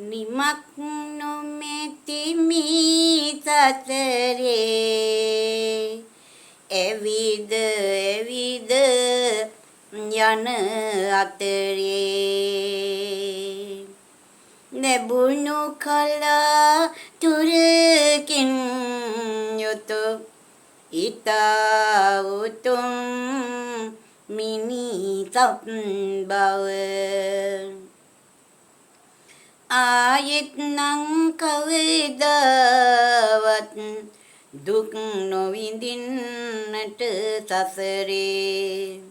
නිමක් නොමැති මේ සසරේ ඇවිද ඇවිද යන අතරේ නැබුණු කලා තුරකින් යුතු ඉතා උතුම් මිනිසත් බව ආයෙත් නම් කවදාවත් දුක් නොවිඳින්නට සසරේ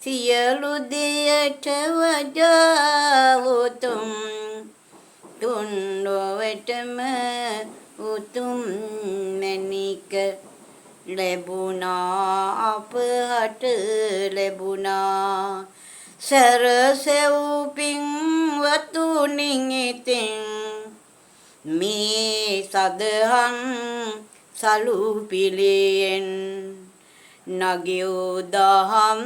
සියලු දෙයට වඩා උතුම් තුන් ලොවටම උතුම් මැණික ලැබුණා අපහට ලැබුණා සරසෙව් පින්වතුනින් ඉතින් මේ සදහම් සලු පිළියෙන් නගියෝ දහම්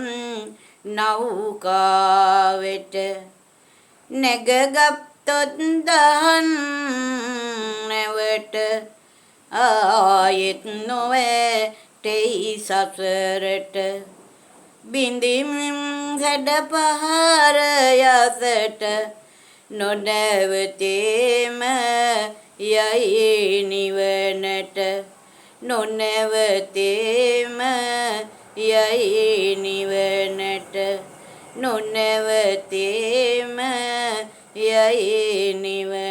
නෞකාවෙට නැගගත්තොත් දහන් නැවට ආයෙත් නොවැටෙයි සසරට බිඳිමින් හැඩ පහර යසට නොනැවතේම යයි නිවනට නොනැවතේම යයි නිවනට නොනැවතේම යයි නිවනට